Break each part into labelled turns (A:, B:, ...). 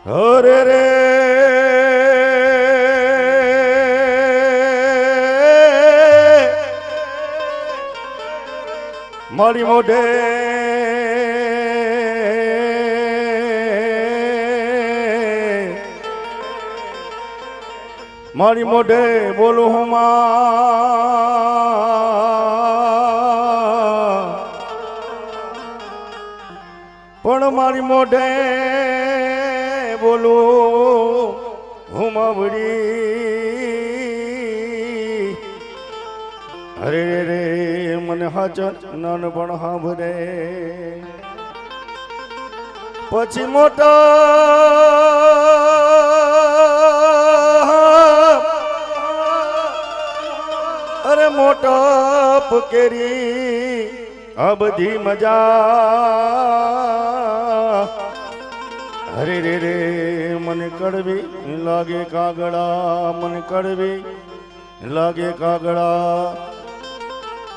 A: અરે રે મારી મોઢે મારી મોઢે બોલું હું પણ મારી મોઢે બોલું હું માવડી અરે રે મને હાચન નાન પણ સાંભળે પછી મોટા અરે મોટા પકેરી આ બધી મજા અરે રે રે મને કડવી લાગે કાગડા મને કડવી લાગે કાગડા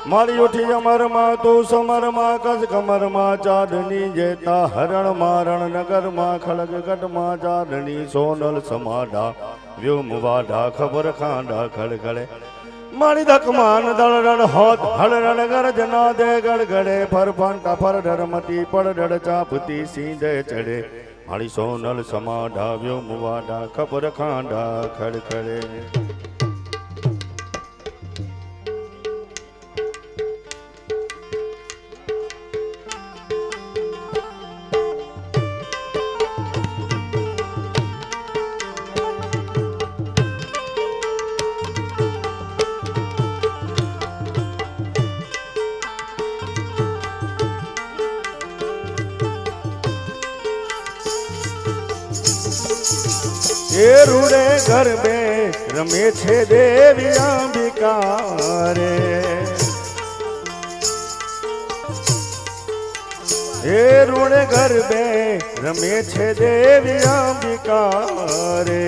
A: મારી ઉઠી અમરમાં તું સમરમાં કસ કમરમાં ચાંદની જેતા હરણ મારણ નગરમાં ખળગ ગઢમાં ચાંદની સોનલ સમાડા વ્યોમ વાઢા ખબર ખાંડા ખડખડે મારી દકમાન દળડ હોત હળરણ ગરજના દે ગડગડે ફરફંટા ફરડર મતી પડડડ ચાપતી સીંધે ચડે મારી સોનલ સમાડા વ્યોમ વાઢા ખબર ખાંડા ખડખડે રૂડે ગરબે રમે છે દેવી અંબિકા રે એ રૂડે ગરબે રમે છે દેવી અંબિકા રે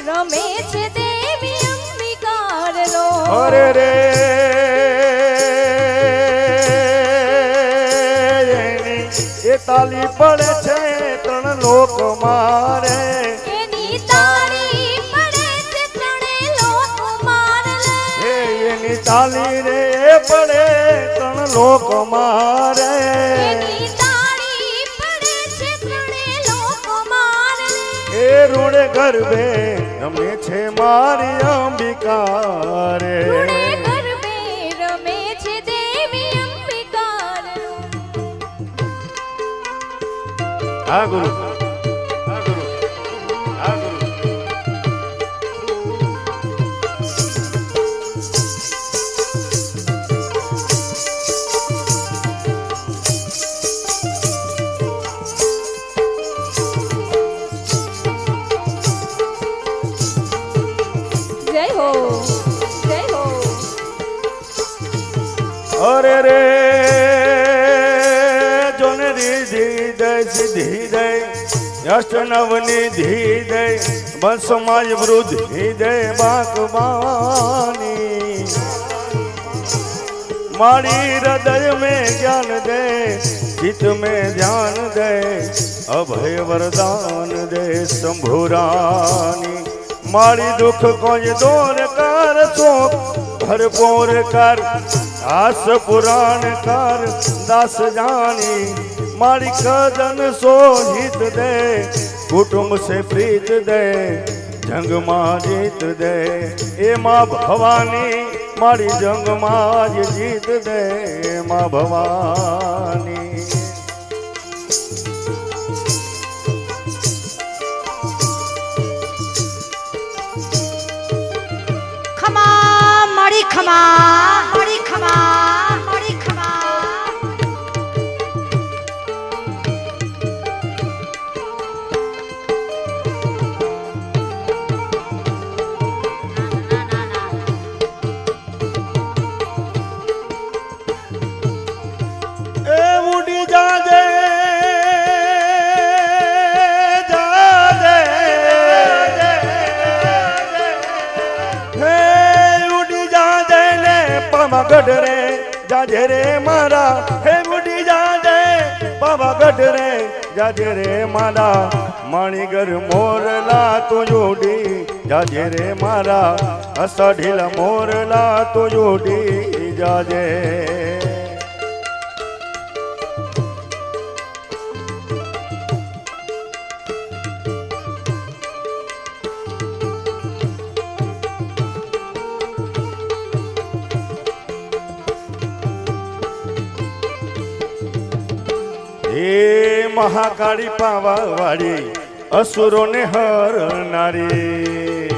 B: રમે છે દેવી અંબિકા રો
A: અરે રે એ તાલી પડે છે ત્રણ લોક મારે
B: એની તાળી પડે છે ત્રણે લોક મારે
A: એની તાલી રે પડે ત્રણ લોક મારે
B: એની તાળી પડે છે ત્રણે લોક મારે
A: એ રૂડે ગરબે રમે છે મારી અંબિકા રે
B: ગરબે રમે છે દેવી અંબિકા
A: હા ગુરુ
B: જય હો જય હો
A: અરે રે જોને રીધી દે સિદ્ધિ દે યષ્ટ નવનિધિ દે બંસમાય વૃદ્ધિ દે બાકબાની મારી હૃદય में ज्ञान दे चित में ध्यान दे अभय वरदान दे शंभुरानी मारी दुख कोई दूर कर शोक भरपूर कर आस पुराण कर दास जानी मारी कदन सो हित दे कुटुंब से प्रीत दे जंग मां जीत दे ए मां भवानी मारी जंग मां जीत दे मां भवानी
C: खमा मड़ी खमा मड़ी खमा मड़ी खमा
A: पावागढ़ रे जाजे रे मारा हे बुढ़ी जाजे पावागढ़ रे जाजे रे मारा માણીગર મોરલા તું જોડી જાજે રે મારા અષાઢીલા મોરલા તું જોડી જાજે. હે મહાકાળી પાવા વાળી અસુરોને હરનારી.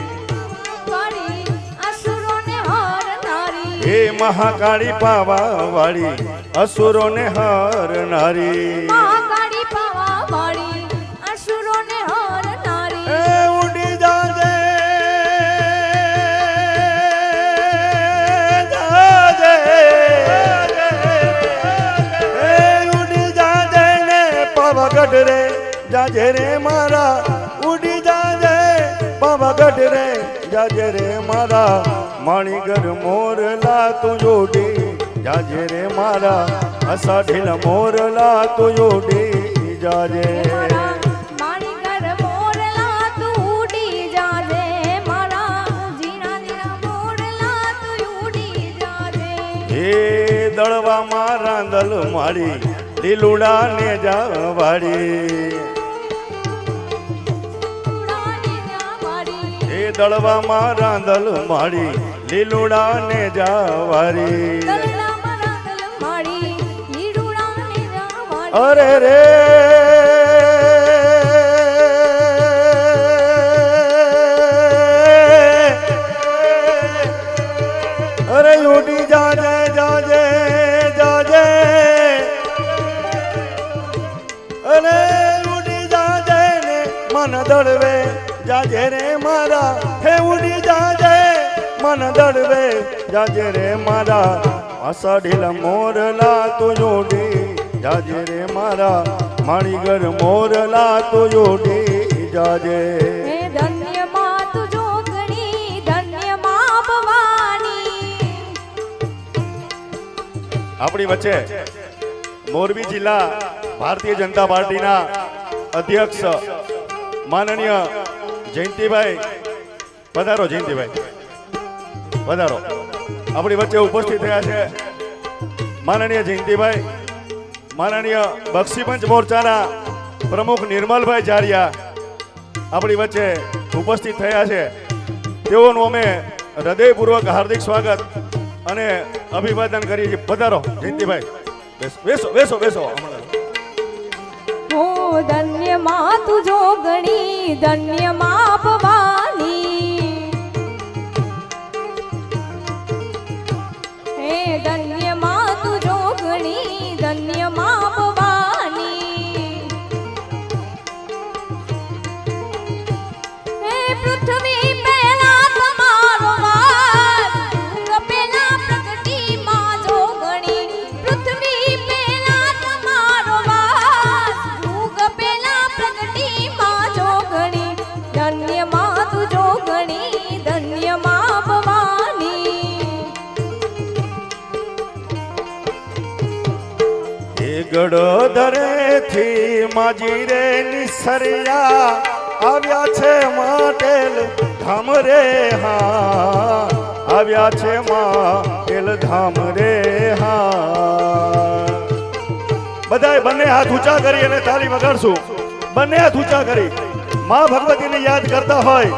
B: વાળી અસુરોને હરનારી.
A: હે મહાકાળી પાવા વાળી અસુરોને હરનારી.
B: મહાકાળી પાવા વાળી અસુરોને હરનારી.
A: એ ઉડી જાજે જાજે એ ઉડી જાજે ને પાવાગઢ રે જાજે રે મારા ઉડી જાજે પાવાગઢ રે જાજે રે મારા માણીગર મોરલા તું જોડી જાજે રે મારા અષાઢીલા મોરલા તું જોડી જાજે.
B: મારા માણીગર મોરલા તું ઉડી જાજે. મારા ઝીણા ઝીણા મોરલા તું ઉડી જાજે.
A: હે દળવામાં રાંદલ માળી લીલુડા ને જાવાડી.
B: ઉડાની જા વાળી.
A: હે દળવામાં રાંદલ માળી લીલુડા ને જાવાડી.
B: દલડામાં રાંદલ માળી લીલુડાને જા વાળી.
A: અરે રે અરે ઉડી જાજે જાજે જાજે અરે ઉડી જાજે ને મન દળવે જાજે રે મારા. હે ઉડી જાજે મન દળવે જાજે રે મારા અષાઢીલા મોરલા તું જોડી જાજે રે મારા માણીગર મોરલા તું જોડી જાજે.
B: હે ધન્ય માં તું જોગણી ધન્ય માં ભવાની.
A: આપણી વચ્ચે મોરબી જિલ્લા ભારતીય જનતા પાર્ટીના અધ્યક્ષ માનનીય જયંતિભાઈ પધારો. જયંતિભાઈ પધારો. આપણી વચ્ચે ઉપસ્થિત થયા છે માનનીય જયંતિભાઈ, માનનીય બક્ષીપંચ મોરચાના પ્રમુખ નિર્મલભાઈ જારિયા આપણી વચ્ચે ઉપસ્થિત થયા છે. તેઓનું અમે હૃદયપૂર્વક હાર્દિક સ્વાગત અને અભિવાદન કરીએ છીએ. પધારો જયંતિભાઈ, બેસો બેસો બેસો.
B: હો ધન્ય માં તું જોગણી ધન્ય માં ભવાની. હે ધન્ય માં તું જોગણી ધન્ય માં ભવાની. હે પૃથ્વી પહેલા તમારો વાસ પેલા પ્રગટી માં જોગણી. પૃથ્વી પહેલા તમારો વાસ યુગ પેલા પ્રગટી માં જોગણી. ધન્ય માં તું જોગણી ધન્ય માં ભવાની.
A: એ ગડોદરે થી માજી રે નિસરિયા આવ્યા છે માટેલ ધામ રે. હા આવ્યા છે માટેલ ધામ રે. હા બધાય બંને હાથ ઊંચા કરી અને તાળી વગાડશું. બંને હાથ ઊંચા કરી માં ભગવતીને યાદ કરતા હોય.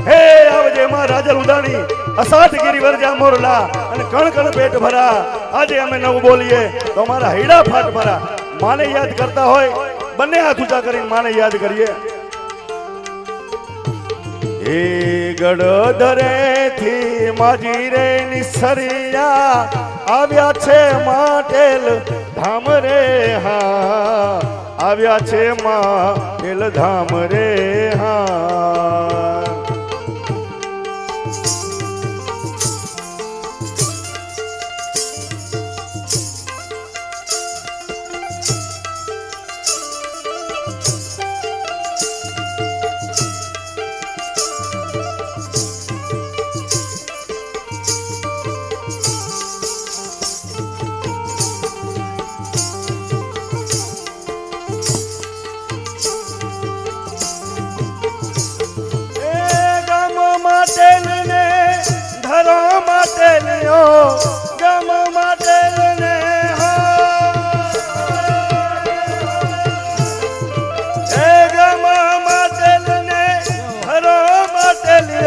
A: હે આવજે માં રાજલ ઉદાણી અષાઢ ગીરી વરજા મોરલા અને કણ કણ પેટ ભરા. આજે અમે નવું બોલીએ તો અમારા હૈડા ફાટ ભરા. માને યાદ કરતા હોય બંને હાથ ઊંચા કરીને માને યાદ કરીએ. હે ગડોદરે થી માજી રે નિસરિયા આવ્યા છે માટેલ ધામ રે. હા આવ્યા છે માટેલ ધામ રે. હા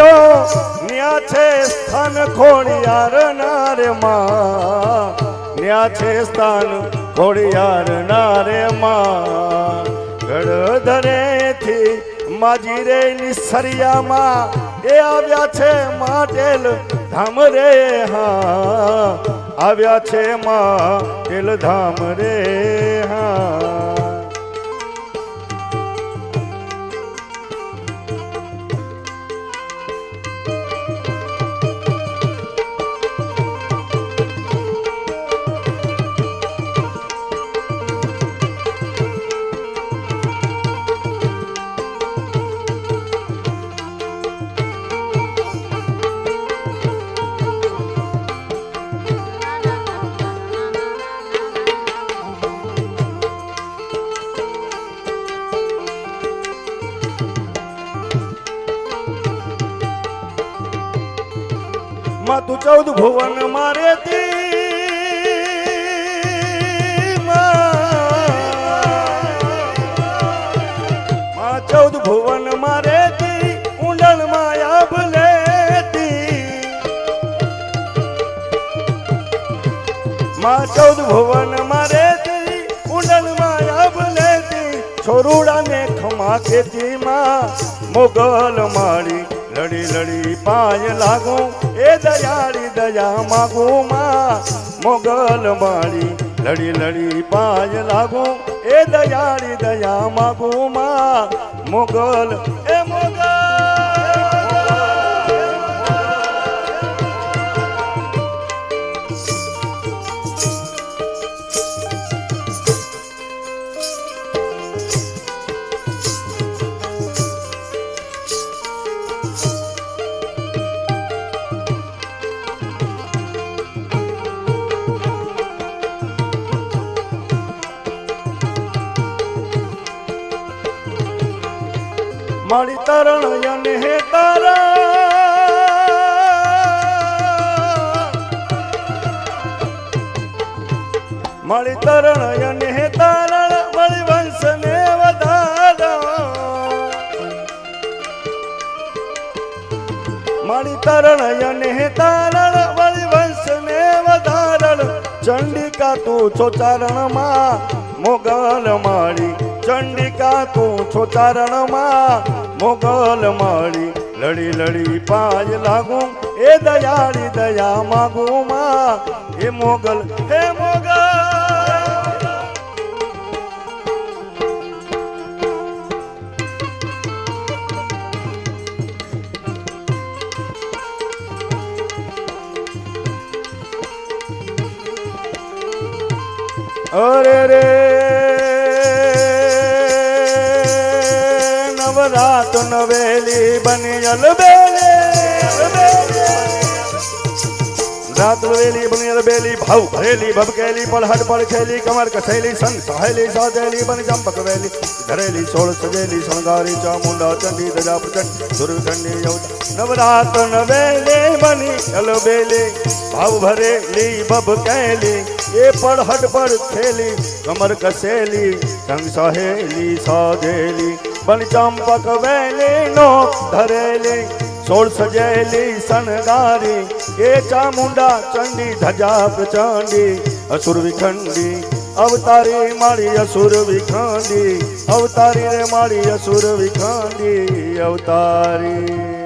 A: આવ્યો ન્યા છે સ્થાન ખોડિયાર નારે માં ન્યા છે સ્થાન ખોડિયાર નારે માં ગળધરેથી માજી રે નિસરિયામાં એ આવ્યા છે માટેલ ધામ રે હા આવ્યા છે માટેલ ધામ રે હા તું 14 ભુવન મારે માં 14 ભુવન મારે ઊંડણ માયા ભલેતી માં 14 ભુવન મારે ઊંડણ માયા ભલેતી છોરુડા ને ખમા ખેતી માં મોગલ માળી લડી લડી પાય લાગુ એ દયાળી દયા માગુ માં મોગલ માળી લડી લડી પાય લાગુ એ દયાળી દયા માગુ માં મોગલ એ મોગલ મારી તરણ યને હે તારા મારી તરણ યને હે તારણ મારી વંશ ને વધારા મારી તરણ યને હે તારણ મારી વંશ ને વધારણ ચંડિકા તું છો ચારણ માં મોગલ માળી ચંડિકા તું છો ચારણ માં મોગલ માળી લડી લડી પાય લાગુ એ દયાળી દયા માગુ માં એ મોગલ હે મોગલ અરે રે નવરાત નવેલી બની અલબેલી રાત વેલી બની અલબેલી ભાવ ભરેલી ભબકેલી પલહટ પર ખેલી કમર કસેલી સંગ સહેલી સાધેલી બની ચંપક વેલી ધરેલી સોળ સજેલી શણગારી ચામુંડા ચંડી દજા પ્રચંડ દુર્ગંડી યૌતા નવરાત નવેલી બની અલબેલી ભાવ ભરેલી ભબકેલી એ પલહટ પર ખેલી કમર કસેલી સંગ સહેલી સાધેલી બન ચંપક વેલી નો ધરેલી સોળ સજેલી શણગારી એ ચામુંડા ચંડી ધજા પ્રચંડી અસુર વિખંડી અવતારી માળી અસુર વિખંડી અવતારી રે માળી અસુર વિખંડી અવતારી